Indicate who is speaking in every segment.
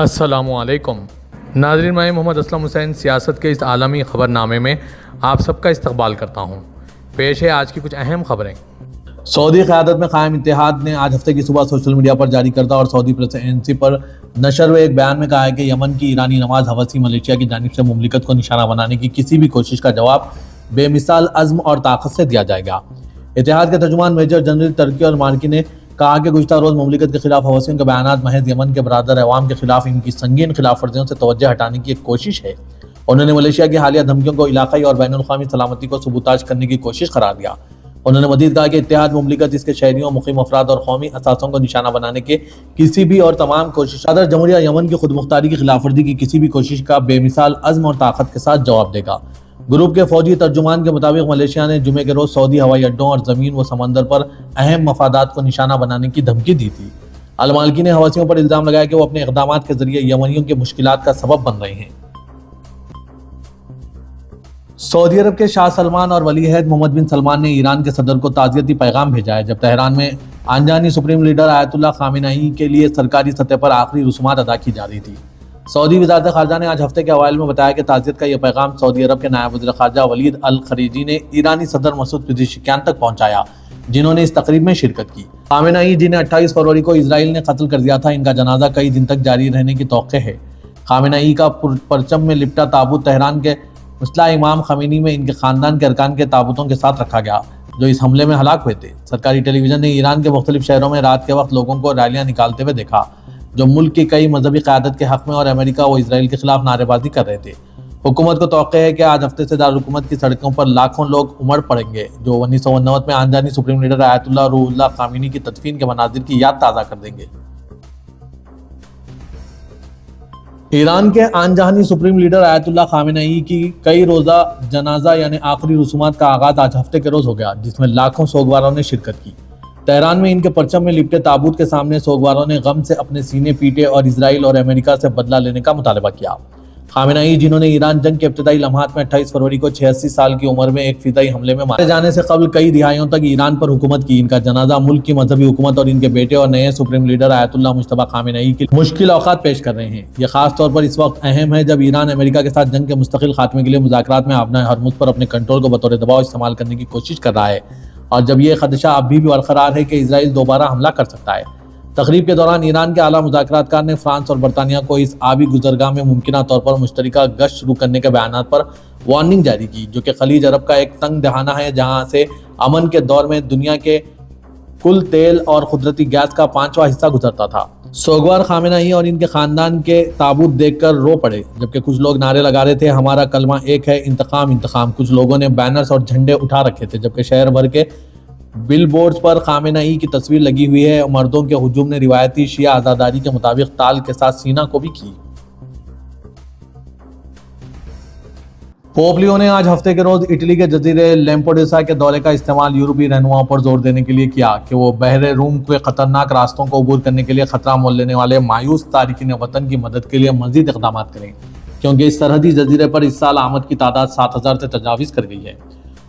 Speaker 1: السلام علیکم ناظرین، میں محمد اسلم حسین سیاست کے اس عالمی خبر نامے میں آپ سب کا استقبال کرتا ہوں۔ پیش ہے آج کی کچھ اہم خبریں۔
Speaker 2: سعودی قیادت میں قائم اتحاد نے آج ہفتے کی صبح سوشل میڈیا پر جاری کردہ اور سعودی پریس ایجنسی پر نشر ہوئے ایک بیان میں کہا ہے کہ یمن کی ایرانی نواز حوثی ملیشیا کی جانب سے مملکت کو نشانہ بنانے کی کسی بھی کوشش کا جواب بے مثال عزم اور طاقت سے دیا جائے گا۔ اتحاد کے ترجمان میجر جنرل ترکی اور مارکی نے کہا کہ گزشتہ روز مملکت کے خلاف حوثیوں کے بیانات محض یمن کے برادر عوام کے خلاف ان کی سنگین خلاف ورزیوں سے توجہ ہٹانے کی ایک کوشش ہے۔ انہوں نے ملیشیا کی حالیہ دھمکیوں کو علاقائی اور بین الاقوامی سلامتی کو سبوتاژ کرنے کی کوشش قرار دیا۔ انہوں نے مزید کہا کہ اتحاد مملکت اس کے شہریوں، مقیم افراد اور قومی اثاثوں کو نشانہ بنانے کے کسی بھی اور تمام کوشش صدر جمہوریہ یمن کی خود مختاری کی خلاف ورزی کی کسی بھی کوشش کا بے مثال عزم اور طاقت کے ساتھ جواب دے گا۔ گروپ کے فوجی ترجمان کے مطابق ملیشیا نے جمعے کے روز سعودی ہوائی اڈوں اور زمین و سمندر پر اہم مفادات کو نشانہ بنانے کی دھمکی دی تھی۔ المالکی نے حوثیوں پر الزام لگایا کہ وہ اپنے اقدامات کے ذریعے یمنیوں کی مشکلات کا سبب بن رہے ہیں۔ سعودی عرب کے شاہ سلمان اور ولی عہد محمد بن سلمان نے ایران کے صدر کو تعزیتی پیغام بھیجا ہے، جب تہران میں آنجانی سپریم لیڈر آیت اللہ خامنہ ای کے لیے سرکاری سطح پر آخری رسومات ادا کی جا رہی تھی۔ سعودی وزارت خارجہ نے آج ہفتے کے اوائل میں بتایا کہ تعزیت کا یہ پیغام سعودی عرب کے نائب وزیر خارجہ ولید الخریجی نے ایرانی صدر مسعود پزیشکیان تک پہنچایا، جنہوں نے اس تقریب میں شرکت کی۔ خامنہ ای جنہیں 28 فروری کو اسرائیل نے قتل کر دیا تھا، ان کا جنازہ کئی دن تک جاری رہنے کی توقع ہے۔ خامنہ ای کا پرچم میں لپٹا تابوت تہران کے مسلح امام خمینی میں ان کے خاندان کے ارکان کے تابوتوں کے ساتھ رکھا گیا، جو اس حملے میں ہلاک ہوئے تھے۔ سرکاری ٹیلی ویژن نے ایران کے مختلف شہروں میں رات کے وقت لوگوں کو ریلیاں نکالتے ہوئے دیکھا، جو ملک کی کئی مذہبی قیادت کے حق میں اور امریکہ و اسرائیل کے خلاف نعرے بازی کر رہے تھے۔ حکومت کو توقع ہے کہ آج ہفتے سے دارالحکومت کی سڑکوں پر لاکھوں لوگ امڑ پڑیں گے، جو 1999 میں آنجانی سپریم لیڈر آیت اللہ روح اللہ خامنی کی تدفین کے مناظر کی یاد تازہ کر دیں گے۔ ایران کے آنجانی سپریم لیڈر آیت اللہ خامنہ ای کی کئی روزہ جنازہ یعنی آخری رسومات کا آغاز آج ہفتے کے روز ہو گیا، جس میں لاکھوں سوگواروں نے شرکت کی۔ تہران میں ان کے پرچم میں لپٹے تابوت کے سامنے سوگواروں نے غم سے اپنے سینے پیٹے اور اسرائیل اور امریکہ سے بدلہ لینے کا مطالبہ کیا۔ خامنہ ای، جنہوں نے ایران جنگ کے ابتدائی لمحات میں 28 فروری کو 86 سال کی عمر میں ایک فضائی حملے میں مارے جانے سے قبل کئی دہائیوں تک ایران پر حکومت کی، ان کا جنازہ ملک کی مذہبی حکومت اور ان کے بیٹے اور نئے سپریم لیڈر آیت اللہ مجتبی خامنہ ای کی مشکل اوقات پیش کر رہے ہیں۔ یہ خاص طور پر اس وقت اہم ہے جب ایران امریکہ کے ساتھ جنگ کے مستقل خاتمے کے لیے مذاکرات میں آبنائے ہرمز پر اپنے کنٹرول کو بطور دباؤ استعمال کرنے کی کوشش کر رہا ہے، اور جب یہ خدشہ اب بھی برقرار ہے کہ اسرائیل دوبارہ حملہ کر سکتا ہے۔ تقریب کے دوران ایران کے اعلیٰ مذاکرات کار نے فرانس اور برطانیہ کو اس آبی گزرگاہ میں ممکنہ طور پر مشترکہ گشت شروع کرنے کے بیانات پر وارننگ جاری کی، جو کہ خلیج عرب کا ایک تنگ دہانہ ہے جہاں سے امن کے دور میں دنیا کے کل تیل اور قدرتی گیس کا 5واں حصہ گزرتا تھا۔ سوگوار خامنہ ای اور ان کے خاندان کے تابوت دیکھ کر رو پڑے، جبکہ کچھ لوگ نعرے لگا رہے تھے ہمارا کلمہ ایک ہے، انتقام انتقام۔ کچھ لوگوں نے بینرز اور جھنڈے اٹھا رکھے تھے، جبکہ شہر بھر کے بل بورڈز پر خامنہ ای کی تصویر لگی ہوئی ہے۔ مردوں کے ہجوم نے روایتی شیعہ عزاداری کے مطابق تال کے ساتھ سینہ کو بھی کی۔ پوپ لیو نے آج ہفتے کے روز اٹلی کے جزیرے لیمپوڈیسا کے دورے کا استعمال یورپی رہنماؤں پر زور دینے کے لیے کیا کہ وہ بحر روم کے خطرناک راستوں کو عبور کرنے کے لیے خطرہ مول لینے والے مایوس تارکین وطن کی مدد کے لیے مزید اقدامات کریں، کیونکہ اس سرحدی جزیرے پر اس سال آمد کی تعداد 7000 سے تجاوز کر گئی ہے۔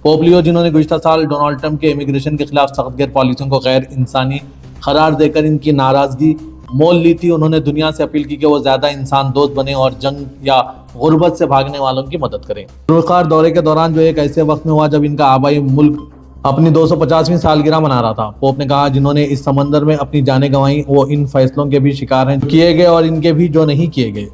Speaker 2: پوپ لیو، جنہوں نے گزشتہ سال ڈونلڈ ٹرمپ کے امیگریشن کے خلاف سخت گیر پالیسیوں کو غیر انسانی قرار دے کر ان کی ناراضگی مول لی تھی، انہوں نے دنیا سے اپیل کی کہ وہ زیادہ انسان دوست بنے اور جنگ یا غربت سے بھاگنے والوں کی مدد کریں۔ پروقار دورے کے دوران، جو ایک ایسے وقت میں ہوا جب ان کا آبائی ملک اپنی 250ویں سالگرہ منا رہا تھا، پوپ نے کہا جنہوں نے اس سمندر میں اپنی جانیں گنوائیں وہ ان فیصلوں کے بھی شکار ہیں جو کیے گئے اور ان کے بھی جو نہیں کیے گئے۔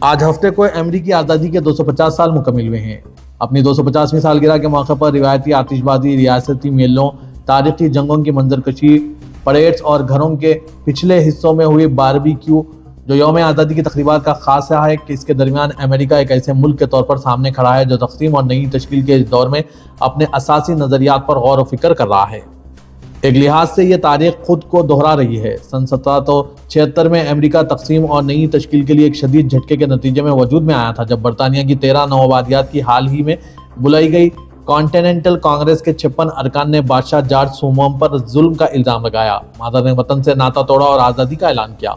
Speaker 2: آج ہفتے کو امریکی آزادی کے 250 سال مکمل ہوئے ہیں۔ اپنی 250ویں سالگرہ کے موقع پر روایتی آتش بازی، ریاستی میلوں، تاریخی جنگوں کی منظرکشی، پریڈز اور گھروں کے پچھلے حصوں میں ہوئی باربیکیو، جو یوم آزادی کی تقریبات کا خاصہ ہے کہ اس کے درمیان امریکہ ایک ایسے ملک کے طور پر سامنے کھڑا ہے جو تقسیم اور نئی تشکیل کے اس دور میں اپنے اساسی نظریات پر غور و فکر کر رہا ہے۔ ایک لحاظ سے یہ تاریخ خود کو دہرا رہی ہے۔ سن 1776 میں امریکہ تقسیم اور نئی تشکیل کے لیے ایک شدید جھٹکے کے نتیجے میں وجود میں آیا تھا، جب برطانیہ کی 13 نوآبادیات کی حال ہی میں بلائی گئی کانٹیننٹل کانگریس کے 56 ارکان نے بادشاہ جارج سوموم پر ظلم کا الزام لگایا، مادر وطن سے ناطا توڑا اور آزادی کا اعلان کیا۔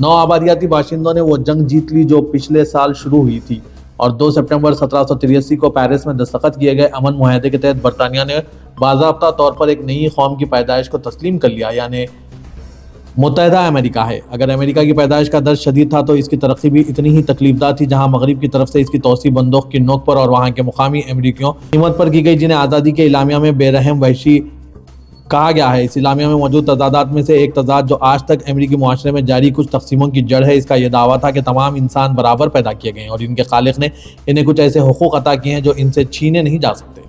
Speaker 2: نوآبادیاتی باشندوں نے وہ جنگ جیت لی جو پچھلے سال شروع ہوئی تھی، اور 2 سپٹمبر 1783 کو پیرس میں دستخط کیے گئے امن معاہدے کے تحت برطانیہ نے باضابطہ طور پر ایک نئی قوم کی پیدائش کو تسلیم کر لیا، یعنی متحدہ امریکہ ہے۔ اگر امریکہ کی پیدائش کا درد شدید تھا تو اس کی ترقی بھی اتنی ہی تکلیف دہ تھی، جہاں مغرب کی طرف سے اس کی توسیع بندوق کی نوک پر اور وہاں کے مقامی امریکیوں قیمت پر کی گئی، جنہیں آزادی کے اعلامیہ میں بے رحم وحشی کہا گیا ہے۔ اس اعلامیہ میں موجود تضادات میں سے ایک تضاد جو آج تک امریکی معاشرے میں جاری کچھ تقسیموں کی جڑ ہے، اس کا یہ دعویٰ تھا کہ تمام انسان برابر پیدا کیے گئے ہیں اور ان کے خالق نے انہیں کچھ ایسے حقوق عطا کیے ہیں جو ان سے چھینے نہیں جا سکتے۔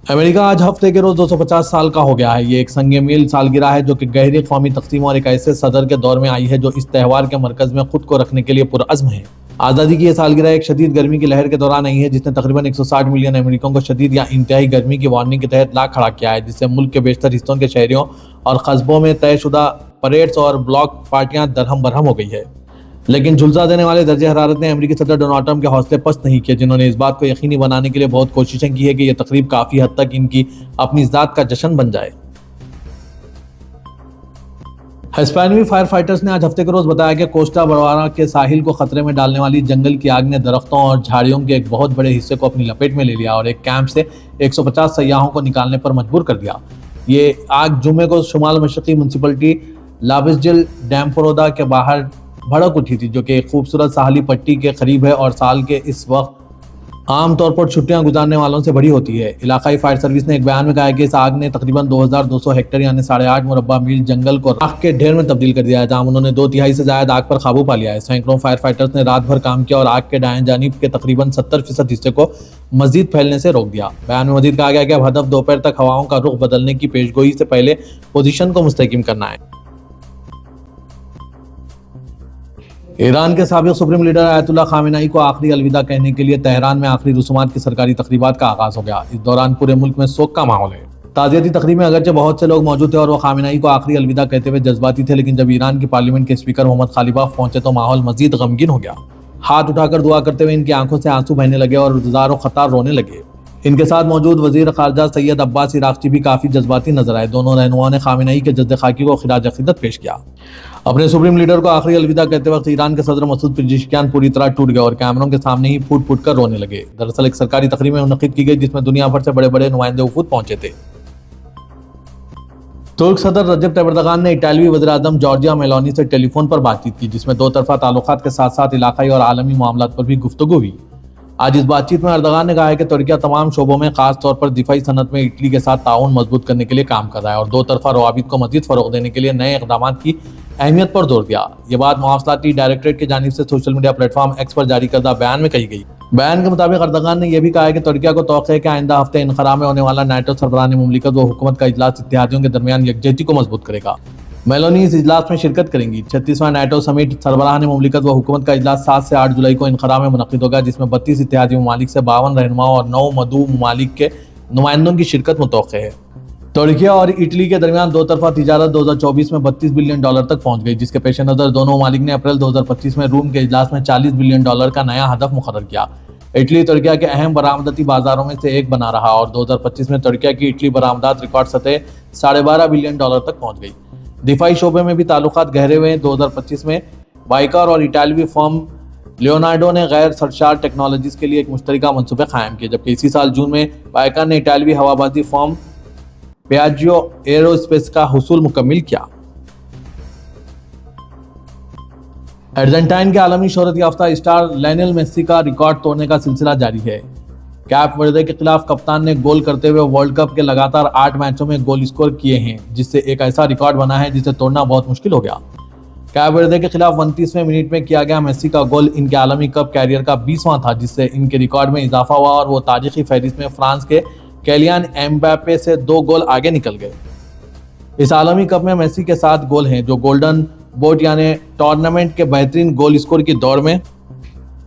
Speaker 2: امریکہ آج ہفتے کے روز 250 سال کا ہو گیا ہے۔ یہ ایک سنگ میل سالگرہ ہے جو کہ گہری قومی تقسیم اور ایک ایسے صدر کے دور میں آئی ہے جو اس تہوار کے مرکز میں خود کو رکھنے کے لیے پرعزم ہے۔ آزادی کی یہ سالگرہ ایک شدید گرمی کی لہر کے دوران آئی ہے جس نے تقریباً 160 ملین امریکیوں کو شدید یا انتہائی گرمی کی وارننگ کے تحت لا کھڑا کیا ہے، جس سے ملک کے بیشتر حصوں کے شہریوں اور قصبوں میں طے شدہ پریڈز اور بلاک پارٹیاں درہم برہم ہو گئی ہے۔ لیکن جھلسا دینے والے درجہ حرارت نے امریکی صدر ڈونلڈ ٹرمپ کے حوصلے پست نہیں کیے، جنہوں نے اس بات کو یقینی بنانے کے لیے بہت کوششیں کی ہے کہ یہ تقریب کافی حد تک ان کی اپنی ذات کا جشن بن جائے۔ ہسپانوی فائر فائٹرز نے آج ہفتے کے روز بتایا کہ کوسٹا بروارا کے ساحل کو خطرے میں ڈالنے والی جنگل کی آگ نے درختوں اور جھاڑیوں کے ایک بہت بڑے حصے کو اپنی لپیٹ میں لے لیا اور ایک کیمپ سے 150 سیاحوں کو نکالنے پر مجبور کر دیا۔ یہ آگ جمعے کو شمال مشرقی میونسپلٹی لابسجل ڈیمپرودا کے باہر بھڑک اٹھی تھی، جو کہ ایک خوبصورت ساحلی پٹی کے قریب ہے اور سال کے اس وقت عام طور پر چھٹیاں گزارنے والوں سے بھری ہوتی ہے۔ علاقائی فائر سروس نے ایک بیان میں کہا ہے کہ اس آگ نے تقریباً 2200 ہیکٹر یعنی 8.5 مربع میل جنگل کو راکھ کے ڈھیر میں تبدیل کر دیا ہے، جہاں انہوں نے 2/3 سے زائد آگ پر قابو پا لیا ہے۔ سینکڑوں فائر فائٹرز نے رات بھر کام کیا اور آگ کے دائیں جانب کے تقریباً 70% حصے کو مزید پھیلنے سے روک دیا۔ بیان میں مزید کہا گیا کہ اب ہدف دوپہر تک ہواؤں کا رخ بدلنے کی پیشگوئی سے پہلے پوزیشن کو مستحکم کرنا ہے۔ ایران کے سابق سپریم لیڈر آیت اللہ خامنہ ای کو آخری الوداع کہنے کے لیے تہران میں آخری رسومات کی سرکاری تقریبات کا آغاز ہو گیا۔ اس دوران پورے ملک میں سوگ کا ماحول ہے۔ تعزیتی تقریب میں اگرچہ بہت سے لوگ موجود تھے اور وہ خامنہ ای کو آخری الوداع کہتے ہوئے جذباتی تھے، لیکن جب ایران کی پارلیمنٹ کے اسپیکر محمد خلیباف پہنچے تو ماحول مزید غمگین ہو گیا۔ ہاتھ اٹھا کر دعا کرتے ہوئے ان کی آنکھوں سے آنسو بہنے لگے اور زار و خطار رونے لگے۔ ان کے ساتھ موجود وزیر خارجہ سید عباس عراقچی بھی کافی جذباتی نظر آئے۔ دونوں رہنماؤں نے خامنہ ای کے جسد خاکی کو خراج عقیدت پیش کیا۔ اپنے سپریم لیڈر کو آخری الوداع کہتے وقت ایران کے صدر مسعود پزشکیان پوری طرح ٹوٹ گئے اور کیمروں کے سامنے ہی پھوٹ پھوٹ کر رونے لگے۔ دراصل ایک سرکاری تقریب منعقد کی گئی جس میں دنیا بھر سے بڑے بڑے نمائندے وفود پہنچے تھے۔ ترک صدر رجب طیب اردوغان نے اٹالوی وزیر اعظم جارجیا میلونی سے ٹیلی فون پر بات چیت کی، جس میں دو طرفہ تعلقات کے ساتھ ساتھ علاقائی اور عالمی معاملات پر بھی گفتگو ہوئی۔ آج اس بات چیت میں اردوغان نے کہا ہے کہ ترکیہ تمام شعبوں میں خاص طور پر دفاعی صنعت میں اٹلی کے ساتھ تعاون مضبوط کرنے کے لیے کام کر رہا ہے اور دو طرفہ روابط کو مزید فروغ دینے کے لیے نئے اقدامات کی اہمیت پر زور دیا۔ یہ بات مواصلاتی ڈائریکٹریٹ کی جانب سے social media platform X پر جاری کردہ بیان میں کہی گئی۔ بیان کے مطابق اردوغان نے یہ بھی کہا ہے کہ ترکیہ کو توقع ہے کہ آئندہ ہفتے انقرہ میں ہونے والا نیٹو سربراہان مملکت و حکومت کا اجلاس اتحادیوں کے درمیان یکجہتی کو مضبوط کرے گا۔ میلونی اس اجلاس میں شرکت کریں گی۔ 36واں نیٹو سمٹ سربراہان مملکت و حکومت کا اجلاس 7 سے 8 جولائی کو انقرہ میں منعقد ہوگا، جس میں 32 اتحادی ممالک سے 52 رہنماؤں اور 9 مدعو ممالک کے نمائندوں کی شرکت متوقع ہے۔ ترکیہ اور اٹلی کے درمیان دو طرفہ تجارت 2024 میں $32 بلین تک پہنچ گئی، جس کے پیش نظر دونوں ممالک نے اپریل 2025 میں روم کے اجلاس میں $40 بلین کا نیا ہدف مقرر کیا۔ اٹلی ترکیہ کے اہم برآمداتی بازاروں میں سے ایک بنا رہا اور 2025 میں ترکیہ کی اٹلی برآمدات ریکارڈ سطح $12.5 بلین تک پہنچ گئی۔ دفاعی شعبے میں بھی تعلقات گہرے ہوئے ہیں۔ 2025 میں بائیکر اور اٹالوی فرم لیونارڈو نے غیر سرشار ٹیکنالوجیز کے لیے ایک مشترکہ منصوبے قائم کیے، جبکہ اسی سال جون میں بائیکر نے اٹالوی ہوابازی فرم پیاجیو ایرو اسپیس کا حصول مکمل کیا۔ ارجنٹائن کے عالمی شہرت یافتہ اسٹار لائنل میسی کا ریکارڈ توڑنے کا سلسلہ جاری ہے۔ کیپ وردے کے خلاف کپتان نے گول کرتے ہوئے ورلڈ کپ کے لگاتار 8 میچوں میں گول اسکور کیے ہیں، جس سے ایک ایسا ریکارڈ بنا ہے جسے توڑنا بہت مشکل ہو گیا۔ کیپ وردے کے خلاف 29ویں منٹ میں کیا گیا میسی کا گول ان کے عالمی کپ کیریئر کا 20واں تھا، جس سے ان کے ریکارڈ میں اضافہ ہوا اور وہ تاریخی فہرست میں فرانس کے کیلیان ایمباپے سے 2 گول آگے نکل گئے۔ اس عالمی کپ میں میسی کے 7 گول ہیں، جو گولڈن بوٹ یعنی ٹورنامنٹ کے بہترین گول اسکور کی دوڑ میں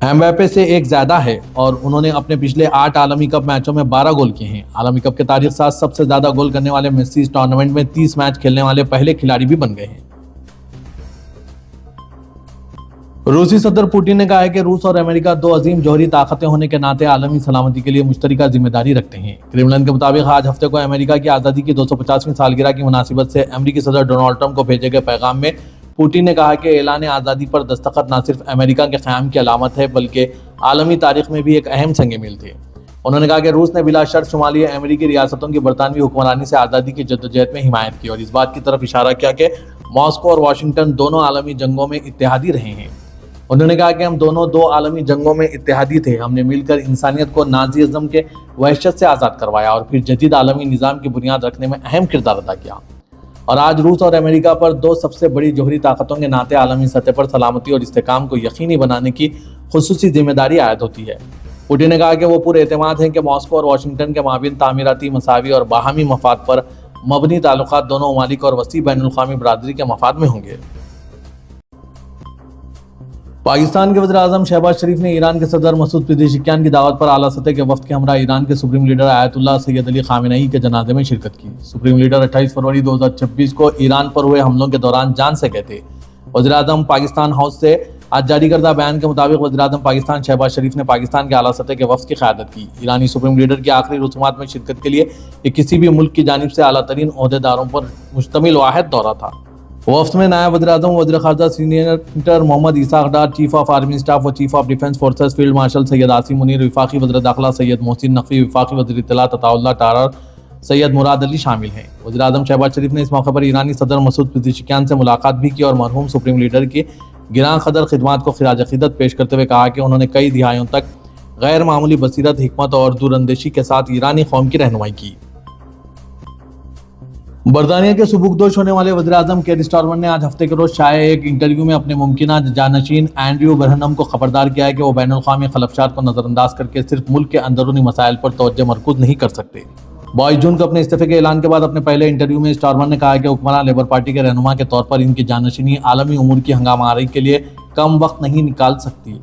Speaker 2: ایمباپے سے ایک زیادہ ہے، اور انہوں نے اپنے پچھلے 8 عالمی کپ میچوں میں 12 گول کیے ہیں۔ عالمی کپ کے تاریخ ساز سب سے زیادہ گول کرنے والے میسی اس ٹورنامنٹ میں 30 میچ کھیلنے والے پہلے کھلاڑی بھی بن گئے ہیں۔ روسی صدر پوٹن نے کہا ہے کہ روس اور امریکہ 2 عظیم جوہری طاقتیں ہونے کے ناطے عالمی سلامتی کے لیے مشترکہ ذمہ داری رکھتے ہیں۔ کرملن کے مطابق آج ہفتے کو امریکہ کی آزادی کی 250ویں سالگرہ کی مناسبت سے امریکی صدر ڈونلڈ ٹرمپ کو بھیجے گئے پیغام میں پوٹن نے کہا کہ اعلان آزادی پر دستخط نہ صرف امریکہ کے قیام کی علامت ہے بلکہ عالمی تاریخ میں بھی ایک اہم سنگ میل تھے۔ انہوں نے کہا کہ روس نے بلا شرط شمالی امریکی ریاستوں کی برطانوی حکمرانی سے آزادی کی جدوجہد میں حمایت کی اور اس بات کی طرف اشارہ کیا کہ ماسکو اور واشنگٹن دونوں عالمی جنگوں میں اتحادی رہے ہیں۔ انہوں نے کہا کہ ہم دونوں دو عالمی جنگوں میں اتحادی تھے، ہم نے مل کر انسانیت کو نازی ازم کے وحشت سے آزاد کروایا اور پھر جدید عالمی نظام کی بنیاد رکھنے میں اہم کردار ادا کیا۔ اور آج روس اور امریکہ پر دو سب سے بڑی جوہری طاقتوں کے ناطے عالمی سطح پر سلامتی اور استحکام کو یقینی بنانے کی خصوصی ذمہ داری عائد ہوتی ہے۔ پوٹن نے کہا کہ وہ پورے اعتماد ہیں کہ ماسکو اور واشنگٹن کے مابین تعمیراتی، مساوی اور باہمی مفاد پر مبنی تعلقات دونوں ممالک اور وسیع بین الاقوامی برادری کے مفاد میں ہوں گے۔ پاکستان کے وزیر اعظم شہباز شریف نے ایران کے صدر مسعود پزیشکیان کی دعوت پر اعلیٰ سطح کے وفد کے ہمراہ ایران کے سپریم لیڈر آیت اللہ سید علی خامنئی کے جنازے میں شرکت کی۔ سپریم لیڈر 28 فروری 2026 کو ایران پر ہوئے حملوں کے دوران جان سے گئے تھے۔ وزیر اعظم پاکستان ہاؤس سے آج جاری کردہ بیان کے مطابق وزیر اعظم پاکستان شہباز شریف نے پاکستان کے اعلیٰ سطح کے وفد کی قیادت کی۔ ایرانی سپریم لیڈر کی آخری رسومات میں شرکت کے لیے یہ کسی بھی ملک کی جانب سے اعلیٰ ترین عہدیداروں پر مشتمل واحد دورہ تھا۔ وفد میں نائب وزیر اعظم وزیر خارجہ senator Muhammad Ishaq Dar, chief of army staff و chief of defence forces field marshal Syed Asim Munir, وفاقی وزیر داخلہ سید محسن نقوی، وفاقی وزیر اطلاعات عطاء اللہ ٹارر، سید مراد علی شامل ہیں۔ وزیر اعظم شہباز شریف نے اس موقع پر ایرانی صدر مسعود پزیشکیان سے ملاقات بھی کی اور مرحوم سپریم لیڈر کی گراں قدر خدمات کو خراج عقیدت پیش کرتے ہوئے کہا کہ انہوں نے کئی دہائیوں تک غیر معمولی بصیرت، حکمت اور دوراندیشی کے ساتھ ایرانی قوم کی رہنمائی کی۔ برطانیہ کے سبکدوش ہونے والے وزیر اعظم کیئر سٹارمر نے آج ہفتے کے روز شائع ایک انٹرویو میں اپنے ممکنہ جانشین اینڈریو برہنم کو خبردار کیا ہے کہ وہ بین الاقوامی خلفشات کو نظر انداز کر کے صرف ملک کے اندرونی مسائل پر توجہ مرکوز نہیں کر سکتے۔ 22 جون کو اپنے استعفے کے اعلان کے بعد اپنے پہلے انٹرویو میں سٹارمر نے کہا کہ حکمران لیبر پارٹی کے رہنما کے طور پر ان کی جانشینی عالمی امور کی ہنگامہ آوری کے لیے کم وقت نہیں نکال سکتی۔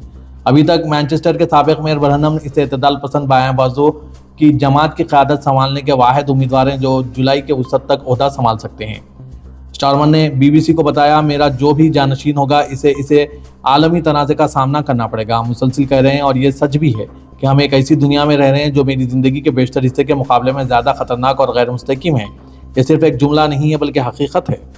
Speaker 2: ابھی تک مانچسٹر کے سابق میئر برہنم اس اعتدال پسند بائیں بازو کی جماعت کی قیادت سنبھالنے کے واحد امیدوار ہیں جو جولائی کے وسط تک عہدہ سنبھال سکتے ہیں۔ سٹارمر نے BBC کو بتایا، میرا جو بھی جانشین ہوگا اسے عالمی تنازع کا سامنا کرنا پڑے گا۔ ہم مسلسل کہہ رہے ہیں اور یہ سچ بھی ہے کہ ہم ایک ایسی دنیا میں رہ رہے ہیں جو میری زندگی کے بیشتر حصے کے مقابلے میں زیادہ خطرناک اور غیر مستحکم ہے۔ یہ صرف ایک جملہ نہیں ہے بلکہ حقیقت ہے۔